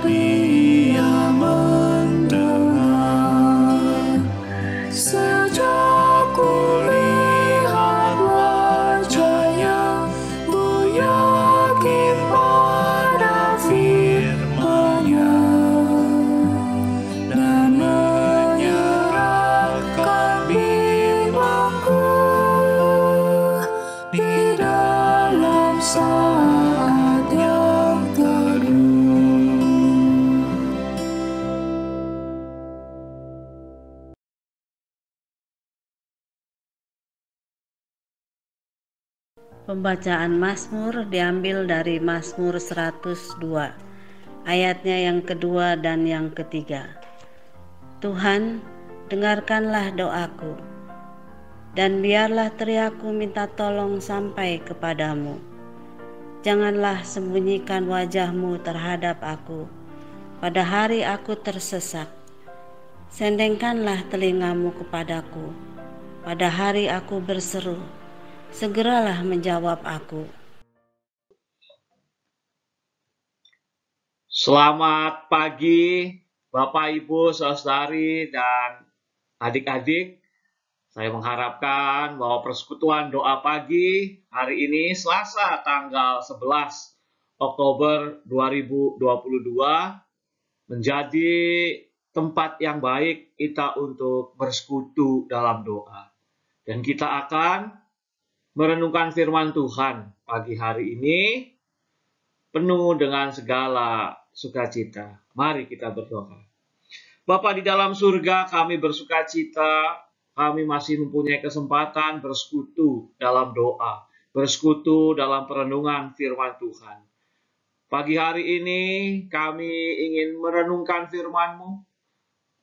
Dia mendengar. Sejak kulihat wajahnya, ku yakin pada firman-Nya, dan menyerahkan bimbangku di dalam saat yang teduh. Pembacaan Mazmur diambil dari Mazmur 102, ayatnya yang kedua dan yang ketiga. Tuhan, dengarkanlah doaku, dan biarlah teriakku minta tolong sampai kepadamu. Janganlah sembunyikan wajah-Mu terhadap aku pada hari aku tersesat. Sendengkanlah telinga-Mu kepadaku pada hari aku berseru. Segeralah menjawab aku. Selamat pagi Bapak, Ibu, Saudari, dan adik-adik. Saya mengharapkan bahwa persekutuan doa pagi hari ini Selasa tanggal 11 Oktober 2022 menjadi tempat yang baik kita untuk bersekutu dalam doa. Dan kita akan merenungkan firman Tuhan pagi hari ini penuh dengan segala sukacita. Mari kita berdoa. Bapa di dalam surga, kami bersukacita, kami masih mempunyai kesempatan bersekutu dalam doa, bersekutu dalam perenungan firman Tuhan. Pagi hari ini kami ingin merenungkan firman-Mu,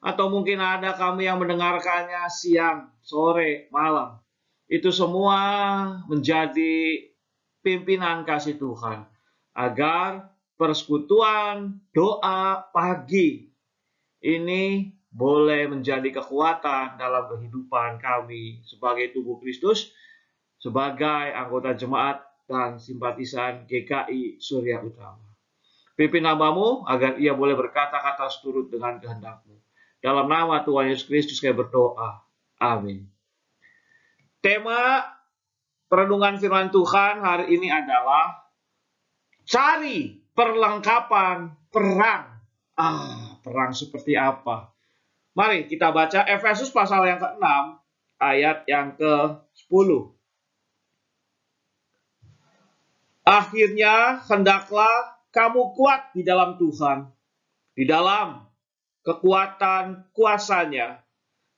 atau mungkin ada kami yang mendengarkannya siang, sore, malam. Itu semua menjadi pimpinan kasih Tuhan, agar persekutuan doa pagi ini boleh menjadi kekuatan dalam kehidupan kami sebagai tubuh Kristus, sebagai anggota jemaat dan simpatisan GKI Surya Utama. Pimpin hamba-Mu agar ia boleh berkata-kata seturut dengan kehendak-Mu. Dalam nama Tuhan Yesus Kristus kami berdoa. Amin. Tema perenungan firman Tuhan hari ini adalah cari perlengkapan perang. Perang seperti apa? Mari kita baca Efesus pasal yang ke-6 ayat yang ke-10. Akhirnya hendaklah kamu kuat di dalam Tuhan, di dalam kekuatan kuasa-Nya.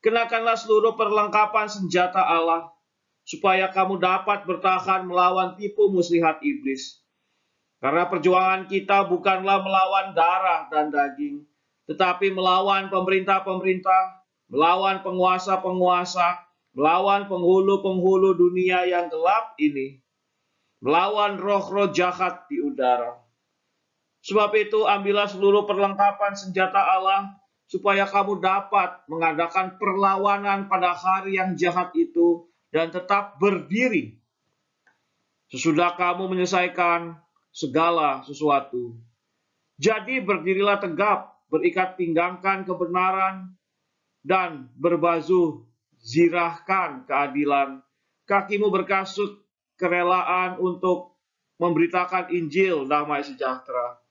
Kenakanlah seluruh perlengkapan senjata Allah, supaya kamu dapat bertahan melawan tipu muslihat iblis. Karena perjuangan kita bukanlah melawan darah dan daging, tetapi melawan pemerintah-pemerintah, melawan penguasa-penguasa, melawan penghulu-penghulu dunia yang gelap ini, melawan roh-roh jahat di udara. Sebab itu ambillah seluruh perlengkapan senjata Allah, supaya kamu dapat mengadakan perlawanan pada hari yang jahat itu dan tetap berdiri. Sesudah kamu menyelesaikan segala sesuatu. Jadi berdirilah tegap, berikat pinggangkan kebenaran, dan berbasuh zirahkan keadilan. Kakimu berkasut kerelaan untuk memberitakan Injil damai sejahtera.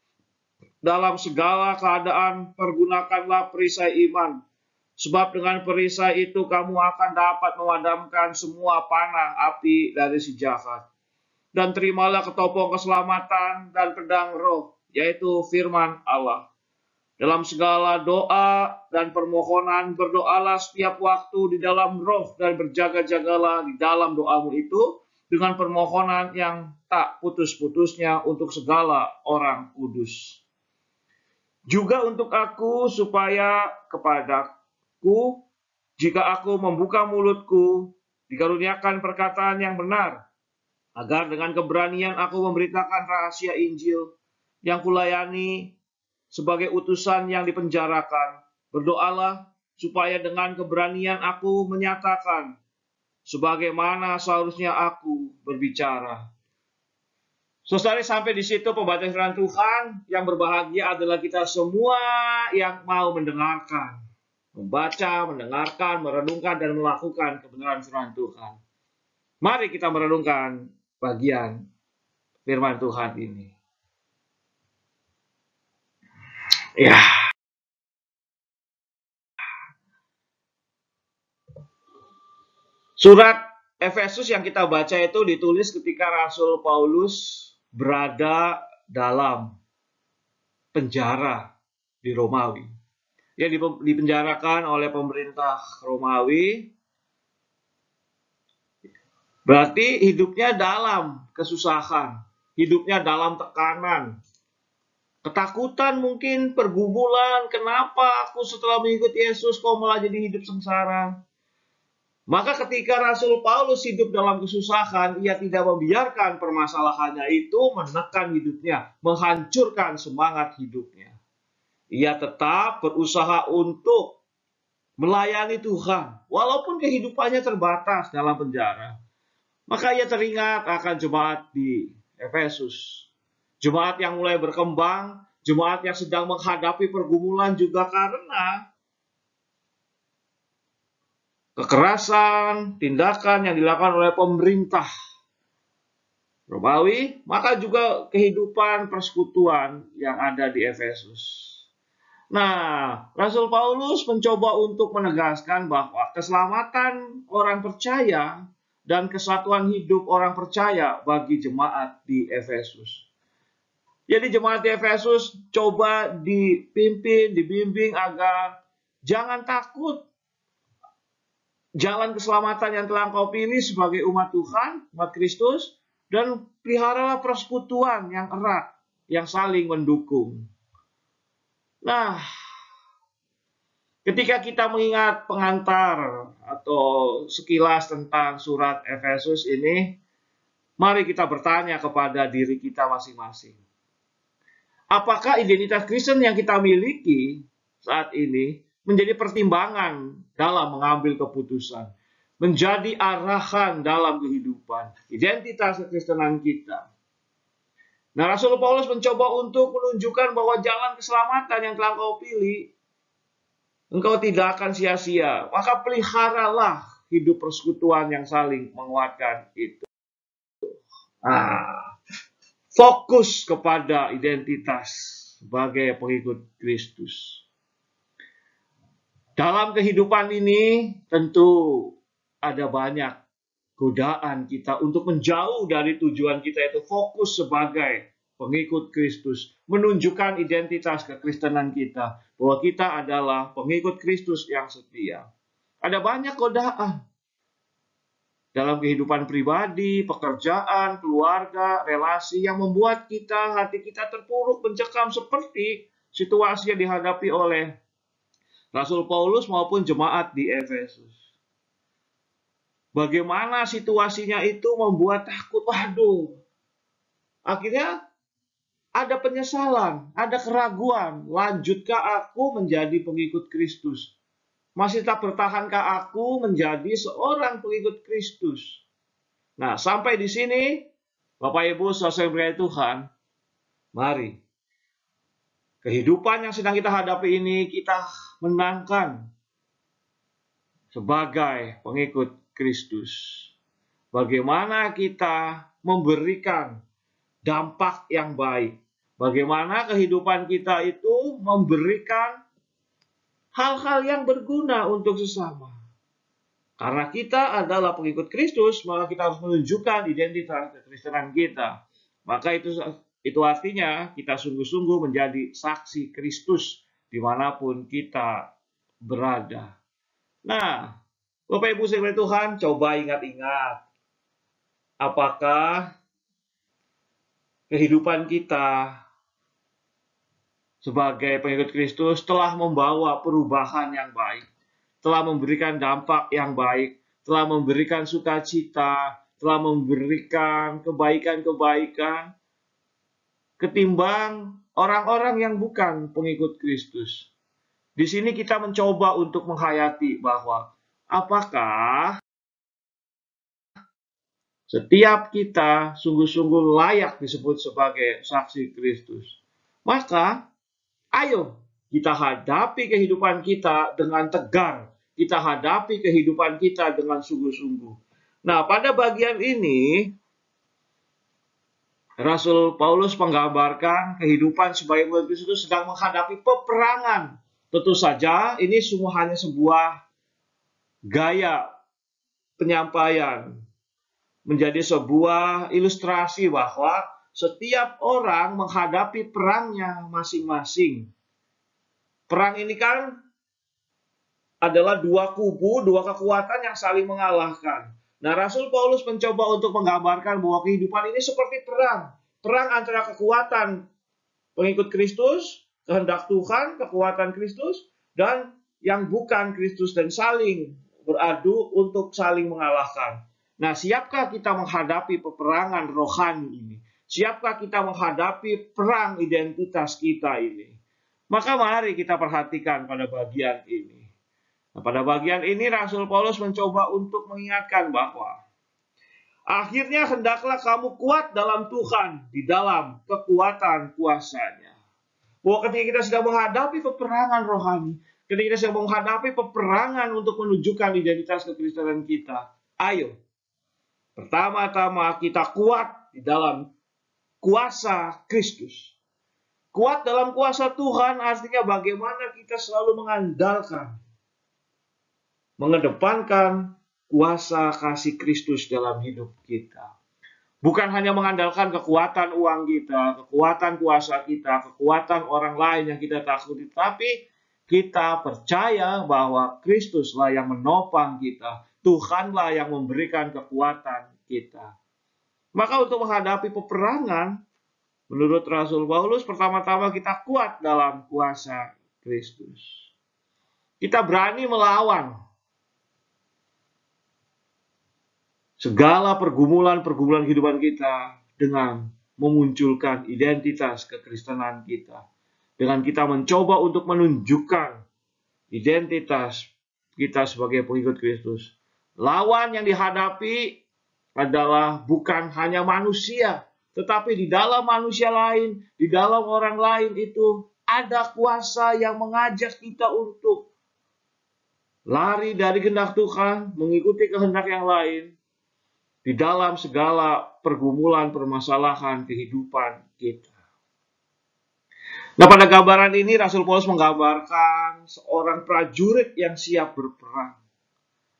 Dalam segala keadaan pergunakanlah perisai iman, sebab dengan perisai itu kamu akan dapat memadamkan semua panah api dari si jahat. Dan terimalah ketopong keselamatan dan pedang roh, yaitu firman Allah. Dalam segala doa dan permohonan berdoalah setiap waktu di dalam roh, dan berjaga-jagalah di dalam doamu itu dengan permohonan yang tak putus-putusnya untuk segala orang kudus. Juga untuk aku, supaya kepadaku, jika aku membuka mulutku, dikaruniakan perkataan yang benar, agar dengan keberanian aku memberitakan rahasia Injil yang kulayani sebagai utusan yang dipenjarakan. Berdoalah supaya dengan keberanian aku menyatakan sebagaimana seharusnya aku berbicara. Saudara, sampai di situ pembacaan firman Tuhan. Yang berbahagia adalah kita semua yang mau mendengarkan, membaca, mendengarkan, merenungkan, dan melakukan kebenaran firman Tuhan. Mari kita merenungkan bagian firman Tuhan ini. Ya. Surat Efesus yang kita baca itu ditulis ketika Rasul Paulus berada dalam penjara di Romawi. Dia dipenjarakan oleh pemerintah Romawi. Berarti hidupnya dalam kesusahan, hidupnya dalam tekanan, ketakutan mungkin, pergumulan, kenapa aku setelah mengikuti Yesus kok malah jadi hidup sengsara. Maka ketika Rasul Paulus hidup dalam kesusahan, ia tidak membiarkan permasalahannya itu menekan hidupnya, menghancurkan semangat hidupnya. Ia tetap berusaha untuk melayani Tuhan, walaupun kehidupannya terbatas dalam penjara. Maka ia teringat akan jemaat di Efesus. Jemaat yang mulai berkembang, jemaat yang sedang menghadapi pergumulan juga karena kekerasan, tindakan yang dilakukan oleh pemerintah Romawi, maka juga kehidupan persekutuan yang ada di Efesus. Nah, Rasul Paulus mencoba untuk menegaskan bahwa keselamatan orang percaya dan kesatuan hidup orang percaya bagi jemaat di Efesus. Jadi jemaat di Efesus coba dipimpin, dibimbing agar jangan takut. Jalan keselamatan yang telah engkau pilih sebagai umat Tuhan, umat Kristus, dan peliharalah persekutuan yang erat, yang saling mendukung. Nah, ketika kita mengingat pengantar atau sekilas tentang surat Efesus ini, mari kita bertanya kepada diri kita masing-masing. Apakah identitas Kristen yang kita miliki saat ini menjadi pertimbangan dalam mengambil keputusan, menjadi arahan dalam kehidupan, identitas kekristenan kita? Nah, Rasul Paulus mencoba untuk menunjukkan bahwa jalan keselamatan yang telah engkau pilih, engkau tidak akan sia-sia. Maka peliharalah hidup persekutuan yang saling menguatkan itu. Fokus kepada identitas sebagai pengikut Kristus. Dalam kehidupan ini tentu ada banyak godaan kita untuk menjauh dari tujuan kita, yaitu fokus sebagai pengikut Kristus, menunjukkan identitas kekristenan kita, bahwa kita adalah pengikut Kristus yang setia. Ada banyak godaan dalam kehidupan pribadi, pekerjaan, keluarga, relasi yang membuat hati kita terpuruk, mencekam seperti situasi yang dihadapi oleh Rasul Paulus maupun jemaat di Efesus. Bagaimana situasinya itu membuat takut, waduh. Akhirnya ada penyesalan, ada keraguan. Lanjutkah aku menjadi pengikut Kristus? Masih tak bertahankah aku menjadi seorang pengikut Kristus? Nah, sampai di sini, Bapak Ibu, saudara berkata Tuhan, mari. Kehidupan yang sedang kita hadapi ini kita menangkan sebagai pengikut Kristus. Bagaimana kita memberikan dampak yang baik. Bagaimana kehidupan kita itu memberikan hal-hal yang berguna untuk sesama. Karena kita adalah pengikut Kristus, maka kita harus menunjukkan identitas kekristenan kita. Maka itu artinya kita sungguh-sungguh menjadi saksi Kristus dimanapun kita berada. Nah, Bapak Ibu sekalian Tuhan, coba ingat-ingat. Apakah kehidupan kita sebagai pengikut Kristus telah membawa perubahan yang baik, telah memberikan dampak yang baik, telah memberikan sukacita, telah memberikan kebaikan-kebaikan, ketimbang orang-orang yang bukan pengikut Kristus. Di sini kita mencoba untuk menghayati bahwa apakah Setiap kita sungguh-sungguh layak disebut sebagai saksi Kristus. Maka, ayo kita hadapi kehidupan kita dengan tegar. Kita hadapi kehidupan kita dengan sungguh-sungguh. Nah, pada bagian ini, Rasul Paulus menggambarkan kehidupan sebagai umat Kristus sedang menghadapi peperangan. Tentu saja, ini semua hanya sebuah gaya penyampaian. Menjadi sebuah ilustrasi bahwa setiap orang menghadapi perangnya masing-masing. Perang ini kan adalah dua kubu, dua kekuatan yang saling mengalahkan. Nah, Rasul Paulus mencoba untuk menggambarkan bahwa kehidupan ini seperti perang. Perang antara kekuatan pengikut Kristus, kehendak Tuhan, kekuatan Kristus, dan yang bukan Kristus, dan saling beradu untuk saling mengalahkan. Nah, siapkah kita menghadapi peperangan rohani ini? Siapkah kita menghadapi perang identitas kita ini? Maka mari kita perhatikan pada bagian ini. Nah, pada bagian ini Rasul Paulus mencoba untuk mengingatkan bahwa akhirnya hendaklah kamu kuat dalam Tuhan, di dalam kekuatan kuasa-Nya. Bahwa ketika kita sedang menghadapi peperangan rohani, ketika kita sedang menghadapi peperangan untuk menunjukkan identitas kekristenan kita, ayo, pertama-tama kita kuat di dalam kuasa Kristus. Kuat dalam kuasa Tuhan artinya bagaimana kita selalu mengandalkan, mengedepankan kuasa kasih Kristus dalam hidup kita. Bukan hanya mengandalkan kekuatan uang kita, kekuatan kuasa kita, kekuatan orang lain yang kita takuti, tapi kita percaya bahwa Kristuslah yang menopang kita. Tuhanlah yang memberikan kekuatan kita. Maka untuk menghadapi peperangan, menurut Rasul Paulus, pertama-tama kita kuat dalam kuasa Kristus. Kita berani melawan segala pergumulan-pergumulan kehidupan kita dengan memunculkan identitas kekristenan kita. Dengan kita mencoba untuk menunjukkan identitas kita sebagai pengikut Kristus. Lawan yang dihadapi adalah bukan hanya manusia, tetapi di dalam manusia lain, di dalam orang lain itu ada kuasa yang mengajak kita untuk lari dari kehendak Tuhan, mengikuti kehendak yang lain, di dalam segala pergumulan, permasalahan kehidupan kita. Nah, pada gambaran ini Rasul Paulus menggambarkan seorang prajurit yang siap berperang.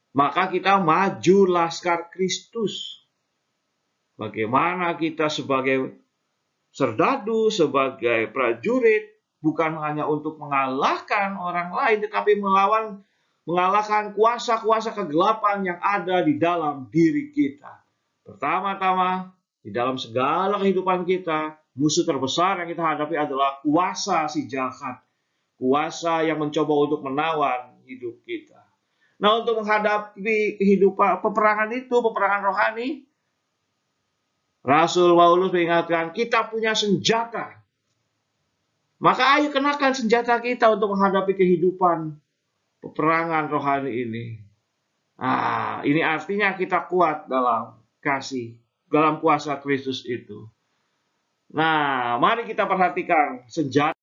Maka kita maju laskar Kristus. Bagaimana kita sebagai serdadu, sebagai prajurit, bukan hanya untuk mengalahkan orang lain, tetapi mengalahkan kuasa-kuasa kegelapan yang ada di dalam diri kita. Pertama-tama, di dalam segala kehidupan kita, musuh terbesar yang kita hadapi adalah kuasa si jahat. Kuasa yang mencoba untuk menawan hidup kita. Nah, untuk menghadapi kehidupan peperangan itu, peperangan rohani, Rasul Paulus mengingatkan kita punya senjata. Maka ayo kenakan senjata kita untuk menghadapi kehidupan peperangan rohani ini. Ini artinya kita kuat dalam kasih, dalam kuasa Kristus itu. Nah, mari kita perhatikan senjata.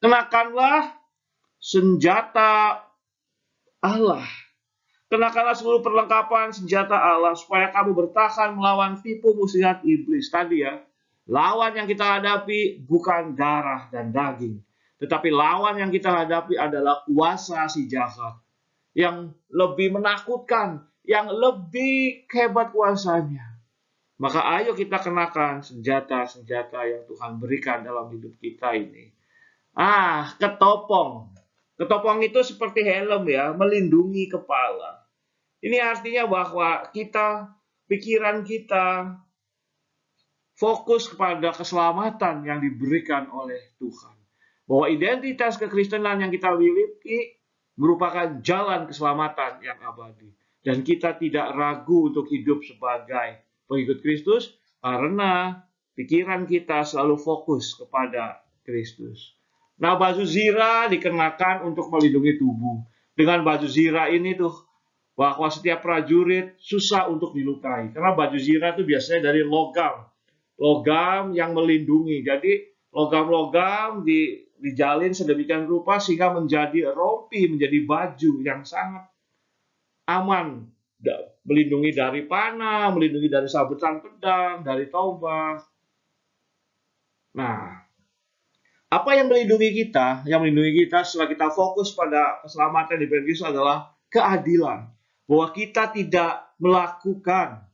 Kenakanlah senjata Allah. Kenakanlah seluruh perlengkapan senjata Allah supaya kamu bertahan melawan tipu muslihat iblis. Tadi ya, lawan yang kita hadapi bukan darah dan daging, tetapi lawan yang kita hadapi adalah kuasa si jahat yang lebih menakutkan, yang lebih hebat kuasanya. Maka ayo kita kenakan senjata-senjata yang Tuhan berikan dalam hidup kita ini. Ketopong. Ketopong itu seperti helm ya, melindungi kepala. Ini artinya bahwa pikiran kita fokus kepada keselamatan yang diberikan oleh Tuhan. Bahwa identitas kekristenan yang kita miliki merupakan jalan keselamatan yang abadi. Dan kita tidak ragu untuk hidup sebagai pengikut Kristus karena pikiran kita selalu fokus kepada Kristus. Nah, baju zirah dikenakan untuk melindungi tubuh. Dengan baju zirah ini tuh bahwa setiap prajurit susah untuk dilukai. Karena baju zirah itu biasanya dari logam. Logam yang melindungi. Jadi logam-logam dijalin sedemikian rupa sehingga menjadi rompi, menjadi baju yang sangat aman. Melindungi dari panah, melindungi dari sabetan pedang, dari tombak. Nah, apa yang melindungi kita? Yang melindungi kita setelah kita fokus pada keselamatan di Kristus adalah keadilan. Bahwa kita tidak melakukan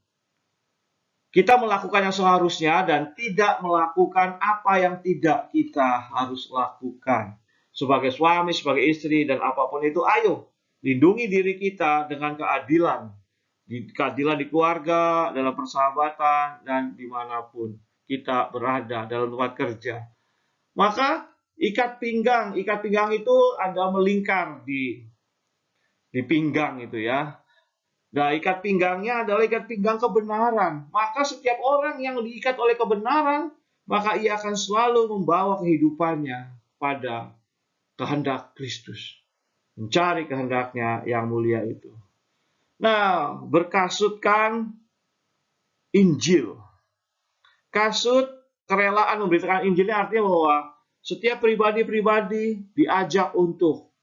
yang seharusnya dan tidak melakukan apa yang tidak kita harus lakukan. Sebagai suami, sebagai istri, dan apapun itu, ayo lindungi diri kita dengan keadilan. Keadilan di keluarga, dalam persahabatan, dan dimanapun kita berada dalam tempat kerja. Maka ikat pinggang itu ada melingkar di pinggang itu ya. Nah, ikat pinggangnya adalah ikat pinggang kebenaran. Maka setiap orang yang diikat oleh kebenaran, maka ia akan selalu membawa kehidupannya pada kehendak Kristus. Mencari kehendaknya yang mulia itu. Nah, berkasutkan Injil. Kasut kerelaan memberitakan Injilnya artinya bahwa setiap pribadi-pribadi diajak untuk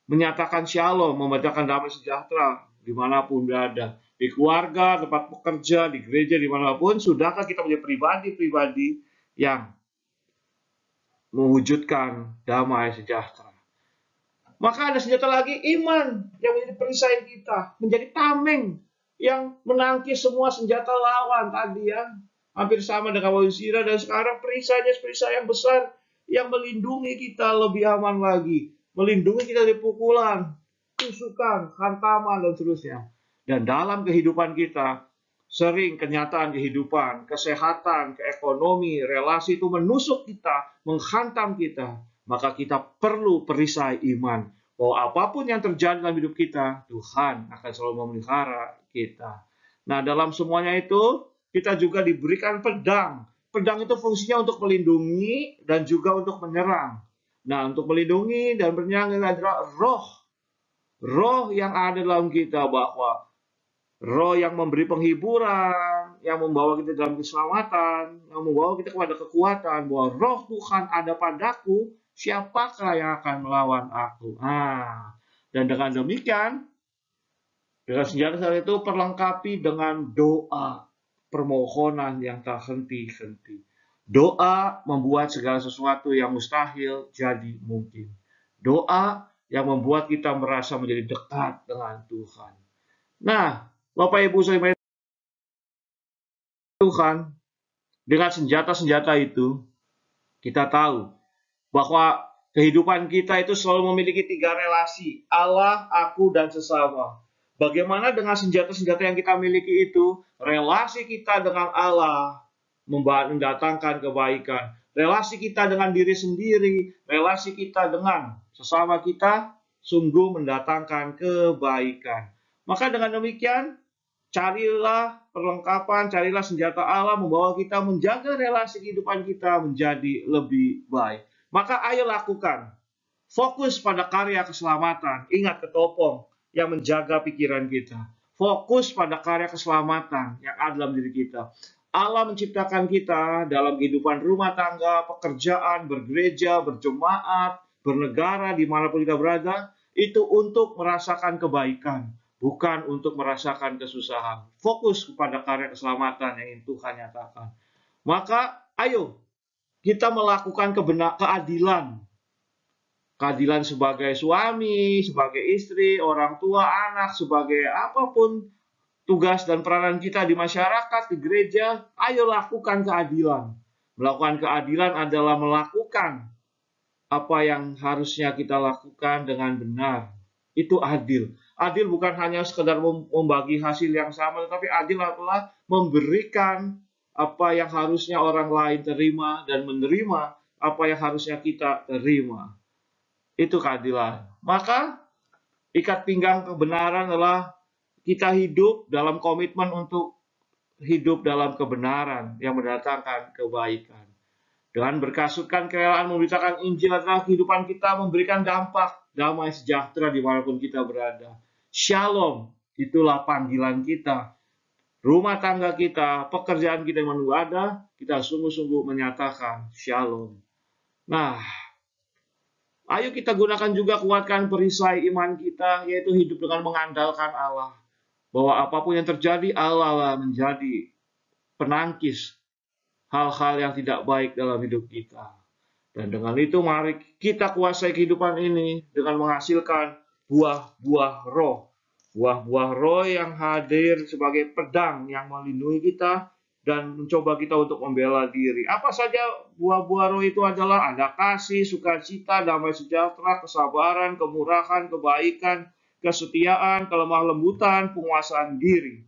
menyatakan shalom, memberitakan damai sejahtera dimanapun berada, di keluarga, tempat pekerja, di gereja, dimanapun. Sudahkah kita menjadi pribadi-pribadi yang mewujudkan damai sejahtera? Maka ada senjata lagi, iman, yang menjadi perisai kita, menjadi tameng yang menangkis semua senjata lawan tadi ya. Hampir sama dengan baju zirah, dan sekarang perisainya perisai yang besar yang melindungi kita lebih aman lagi, melindungi kita dari pukulan, tusukan, hantaman, dan seterusnya. Dan dalam kehidupan kita, sering kenyataan kehidupan, kesehatan, keekonomi, relasi itu menusuk kita, menghantam kita. Maka kita perlu perisai iman, bahwa apapun yang terjadi dalam hidup kita, Tuhan akan selalu memelihara kita. Nah, dalam semuanya itu, kita juga diberikan pedang. Pedang itu fungsinya untuk melindungi dan juga untuk menyerang. Nah, untuk melindungi dan menyerang adalah roh yang ada dalam kita, bahwa roh yang memberi penghiburan, yang membawa kita dalam keselamatan, yang membawa kita kepada kekuatan, bahwa roh Tuhan ada padaku, siapakah yang akan melawan aku? Dan dengan demikian, dengan senjata itu perlengkapi dengan doa, permohonan yang tak henti-henti. Doa membuat segala sesuatu yang mustahil jadi mungkin. Doa yang membuat kita merasa menjadi dekat dengan Tuhan. Nah, Bapak Ibu saudara Tuhan, dengan senjata-senjata itu, kita tahu bahwa kehidupan kita itu selalu memiliki 3 relasi, Allah, aku, dan sesama. Bagaimana dengan senjata-senjata yang kita miliki itu? Relasi kita dengan Allah mendatangkan kebaikan. Relasi kita dengan diri sendiri, relasi kita dengan sesama kita sungguh mendatangkan kebaikan. Maka dengan demikian, carilah perlengkapan, carilah senjata Allah membawa kita menjaga relasi kehidupan kita menjadi lebih baik. Maka ayo lakukan. Fokus pada karya keselamatan. Ingat ketopong yang menjaga pikiran kita. Fokus pada karya keselamatan yang ada dalam diri kita. Allah menciptakan kita dalam kehidupan rumah tangga, pekerjaan, bergereja, berjemaat, bernegara, dimanapun kita berada, itu untuk merasakan kebaikan, bukan untuk merasakan kesusahan. Fokus kepada karya keselamatan yang Tuhan nyatakan. Maka ayo kita melakukan keadilan. Keadilan sebagai suami, sebagai istri, orang tua, anak, sebagai apapun tugas dan peranan kita di masyarakat, di gereja, ayo lakukan keadilan. Melakukan keadilan adalah melakukan apa yang harusnya kita lakukan dengan benar. Itu adil. Adil bukan hanya sekedar membagi hasil yang sama, tetapi adil adalah memberikan apa yang harusnya orang lain terima dan menerima apa yang harusnya kita terima. Itu keadilan. Maka ikat pinggang kebenaran adalah kita hidup dalam komitmen untuk hidup dalam kebenaran yang mendatangkan kebaikan. Dengan berkasutkan kerelaan memberitakan Injil adalah kehidupan kita memberikan dampak damai sejahtera dimanapun kita berada. Shalom itulah panggilan kita. Rumah tangga kita, pekerjaan kita yang menunggu ada, kita sungguh-sungguh menyatakan shalom. Nah, ayo kita gunakan juga kuatkan perisai iman kita, yaitu hidup dengan mengandalkan Allah. Bahwa apapun yang terjadi, Allah lah menjadi penangkis hal-hal yang tidak baik dalam hidup kita. Dan dengan itu mari kita kuasai kehidupan ini dengan menghasilkan buah-buah roh. Buah-buah roh yang hadir sebagai pedang yang melindungi kita dan mencoba kita untuk membela diri. Apa saja buah-buah roh itu adalah ada kasih, sukacita, damai sejahtera, kesabaran, kemurahan, kebaikan, kesetiaan, kelemah lembutan, penguasaan diri.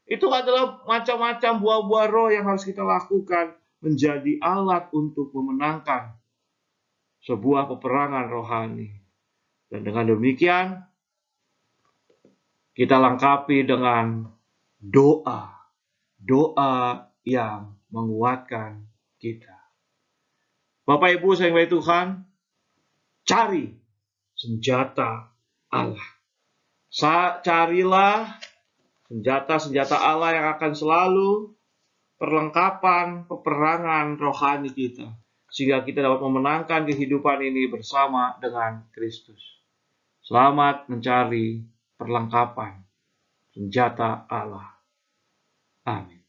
Itu adalah macam-macam buah-buah roh yang harus kita lakukan menjadi alat untuk memenangkan sebuah peperangan rohani. Dan dengan demikian, kita lengkapi dengan doa. Doa yang menguatkan kita. Bapak Ibu sayang baik Tuhan, cari senjata Allah. Carilah senjata-senjata Allah yang akan selalu perlengkapan peperangan rohani kita. Sehingga kita dapat memenangkan kehidupan ini bersama dengan Kristus. Selamat mencari perlengkapan senjata Allah. Amin.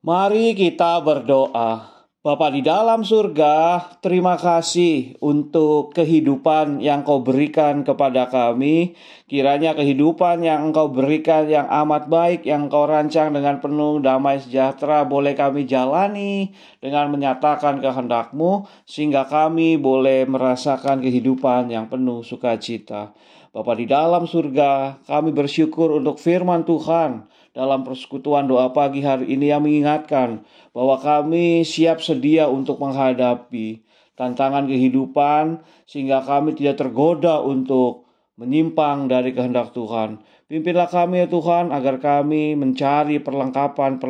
Mari kita berdoa. Bapa di dalam surga, terima kasih untuk kehidupan yang Kau berikan kepada kami. Kiranya kehidupan yang Engkau berikan yang amat baik, yang Kau rancang dengan penuh damai sejahtera, boleh kami jalani dengan menyatakan kehendak-Mu, sehingga kami boleh merasakan kehidupan yang penuh sukacita. Bapa di dalam surga, kami bersyukur untuk firman Tuhan dalam persekutuan doa pagi hari ini yang mengingatkan bahwa kami siap sedia untuk menghadapi tantangan kehidupan sehingga kami tidak tergoda untuk menyimpang dari kehendak Tuhan. Pimpinlah kami ya Tuhan agar kami mencari perlengkapan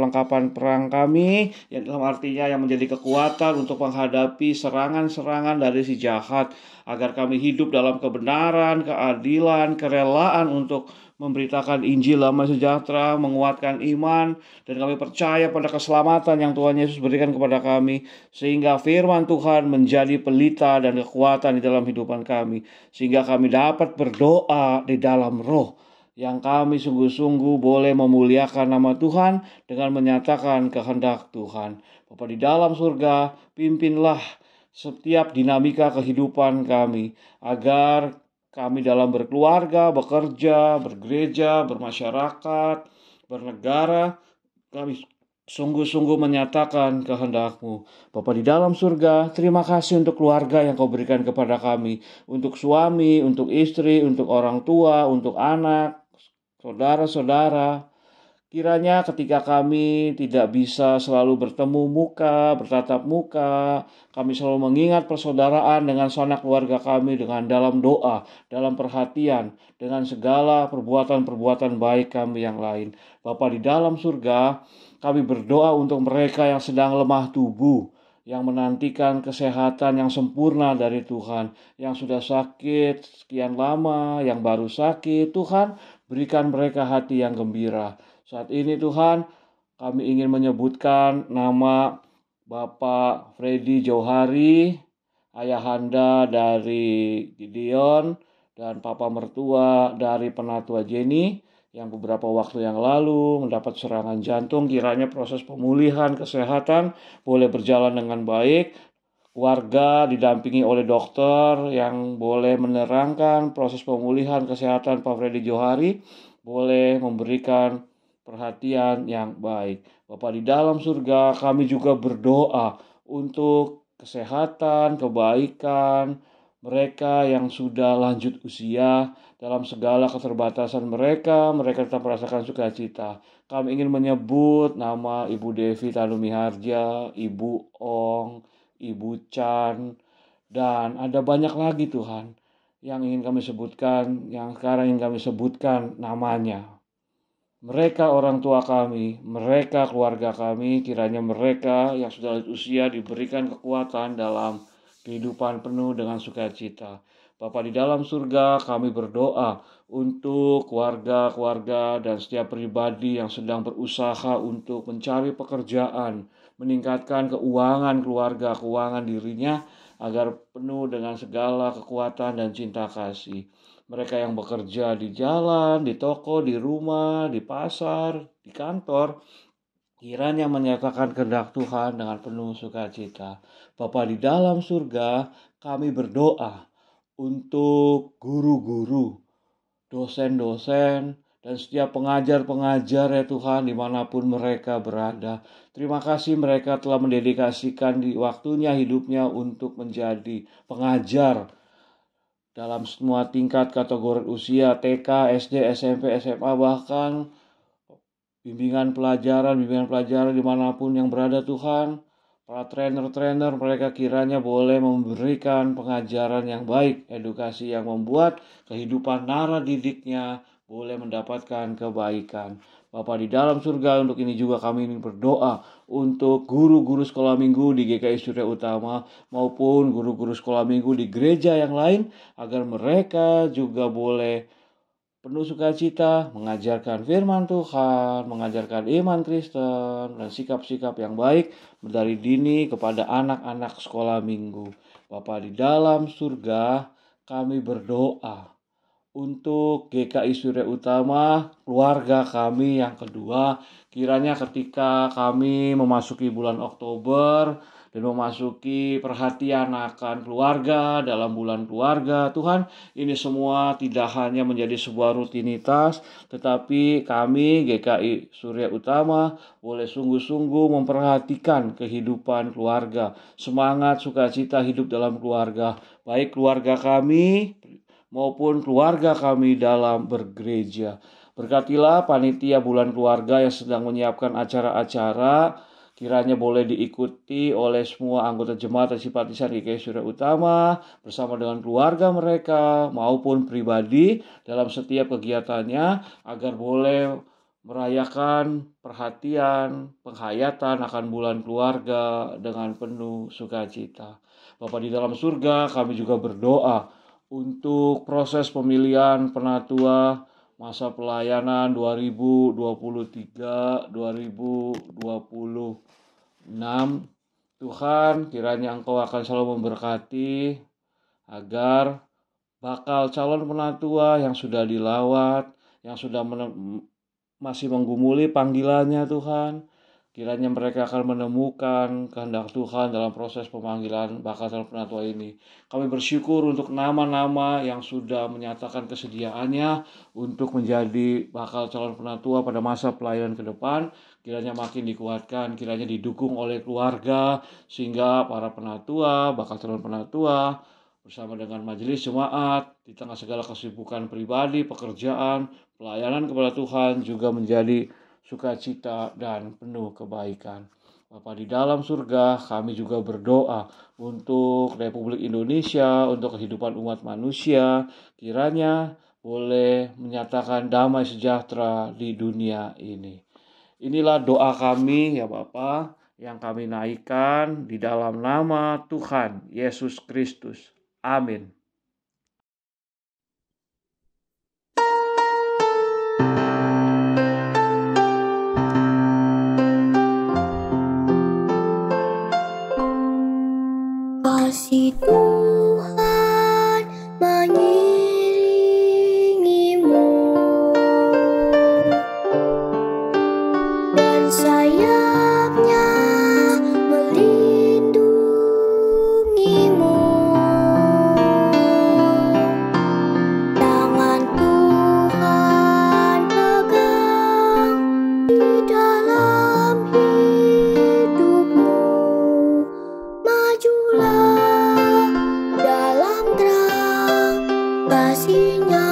perang kami yang dalam artinya yang menjadi kekuatan untuk menghadapi serangan-serangan dari si jahat, agar kami hidup dalam kebenaran, keadilan, kerelaan untuk memberitakan Injil damai sejahtera, menguatkan iman, dan kami percaya pada keselamatan yang Tuhan Yesus berikan kepada kami, sehingga firman Tuhan menjadi pelita dan kekuatan di dalam kehidupan kami, sehingga kami dapat berdoa di dalam roh, yang kami sungguh-sungguh boleh memuliakan nama Tuhan dengan menyatakan kehendak Tuhan. Bapa di dalam surga, pimpinlah setiap dinamika kehidupan kami, agar kami dalam berkeluarga, bekerja, bergereja, bermasyarakat, bernegara, kami sungguh-sungguh menyatakan kehendak-Mu. Bapa di dalam surga, terima kasih untuk keluarga yang Kau berikan kepada kami, untuk suami, untuk istri, untuk orang tua, untuk anak, saudara-saudara. Kiranya ketika kami tidak bisa selalu bertemu muka, bertatap muka, kami selalu mengingat persaudaraan dengan sanak keluarga kami dengan dalam doa, dalam perhatian, dengan segala perbuatan-perbuatan baik kami yang lain. Bapa di dalam surga, kami berdoa untuk mereka yang sedang lemah tubuh, yang menantikan kesehatan yang sempurna dari Tuhan, yang sudah sakit sekian lama, yang baru sakit. Tuhan, berikan mereka hati yang gembira. Saat ini Tuhan, kami ingin menyebutkan nama Bapak Freddy Johari, ayahanda dari Gideon, dan Papa mertua dari Penatua Jenny, yang beberapa waktu yang lalu mendapat serangan jantung. Kiranya proses pemulihan kesehatan boleh berjalan dengan baik. Keluarga didampingi oleh dokter yang boleh menerangkan proses pemulihan kesehatan Pak Freddy Johari, boleh memberikan perhatian yang baik. Bapa di dalam surga, kami juga berdoa untuk kesehatan, kebaikan mereka yang sudah lanjut usia. Dalam segala keterbatasan mereka tetap merasakan sukacita. Kami ingin menyebut nama Ibu Devi Tanumiharja, Ibu Ong, Ibu Chan, dan ada banyak lagi Tuhan yang ingin kami sebutkan, yang sekarang ingin kami sebutkan namanya. Mereka orang tua kami, mereka keluarga kami, kiranya mereka yang sudah lanjut usia diberikan kekuatan dalam kehidupan penuh dengan sukacita. Bapa di dalam surga, kami berdoa untuk keluarga-keluarga dan setiap pribadi yang sedang berusaha untuk mencari pekerjaan, meningkatkan keuangan keluarga, keuangan dirinya, agar penuh dengan segala kekuatan dan cinta kasih. Mereka yang bekerja di jalan, di toko, di rumah, di pasar, di kantor, kiranya menyatakan kehendak Tuhan dengan penuh sukacita. Bapa di dalam surga, kami berdoa untuk guru-guru, dosen-dosen, dan setiap pengajar-pengajar ya Tuhan dimanapun mereka berada. Terima kasih mereka telah mendedikasikan di waktunya hidupnya untuk menjadi pengajar dalam semua tingkat kategori usia TK, SD, SMP, SMA, bahkan bimbingan pelajaran dimanapun yang berada Tuhan. Para trainer-trainer mereka kiranya boleh memberikan pengajaran yang baik, edukasi yang membuat kehidupan nara didiknya boleh mendapatkan kebaikan. Bapa di dalam surga, untuk ini juga kami ingin berdoa untuk guru-guru sekolah minggu di GKI Surya Utama maupun guru-guru sekolah minggu di gereja yang lain, agar mereka juga boleh penuh sukacita mengajarkan firman Tuhan, mengajarkan iman Kristen, dan sikap-sikap yang baik dari dini kepada anak-anak sekolah minggu. Bapa di dalam surga, kami berdoa untuk GKI Surya Utama, keluarga kami yang kedua, kiranya ketika kami memasuki bulan Oktober dan memasuki perhatian akan keluarga dalam bulan keluarga, Tuhan, ini semua tidak hanya menjadi sebuah rutinitas, tetapi kami GKI Surya Utama boleh sungguh-sungguh memperhatikan kehidupan keluarga, semangat sukacita hidup dalam keluarga, baik keluarga kami maupun keluarga kami dalam bergereja. Berkatilah panitia bulan keluarga yang sedang menyiapkan acara-acara, kiranya boleh diikuti oleh semua anggota jemaat dan simpatisan GKI Surya Utama bersama dengan keluarga mereka maupun pribadi dalam setiap kegiatannya, agar boleh merayakan perhatian, penghayatan akan bulan keluarga dengan penuh sukacita. Bapa di dalam surga, kami juga berdoa untuk proses pemilihan penatua masa pelayanan 2023-2026. Tuhan, kiranya Engkau akan selalu memberkati agar bakal calon penatua yang sudah dilawat, yang sudah masih menggumuli panggilannya Tuhan, kiranya mereka akan menemukan kehendak Tuhan dalam proses pemanggilan bakal calon penatua ini. Kami bersyukur untuk nama-nama yang sudah menyatakan kesediaannya untuk menjadi bakal calon penatua pada masa pelayanan ke depan. Kiranya makin dikuatkan, kiranya didukung oleh keluarga, sehingga para penatua, bakal calon penatua, bersama dengan majelis jemaat, di tengah segala kesibukan pribadi, pekerjaan, pelayanan kepada Tuhan juga menjadi sukacita dan penuh kebaikan. Bapa di dalam surga, kami juga berdoa untuk Republik Indonesia, untuk kehidupan umat manusia, kiranya boleh menyatakan damai sejahtera di dunia ini. Inilah doa kami ya Bapa, yang kami naikkan di dalam nama Tuhan Yesus Kristus. Amin. Kasih Tuhan mengiringimu dan sayapnya melindungimu. Tangan Tuhan pegang di dalam hidupmu. Majulah dalam terang kasih-Nya.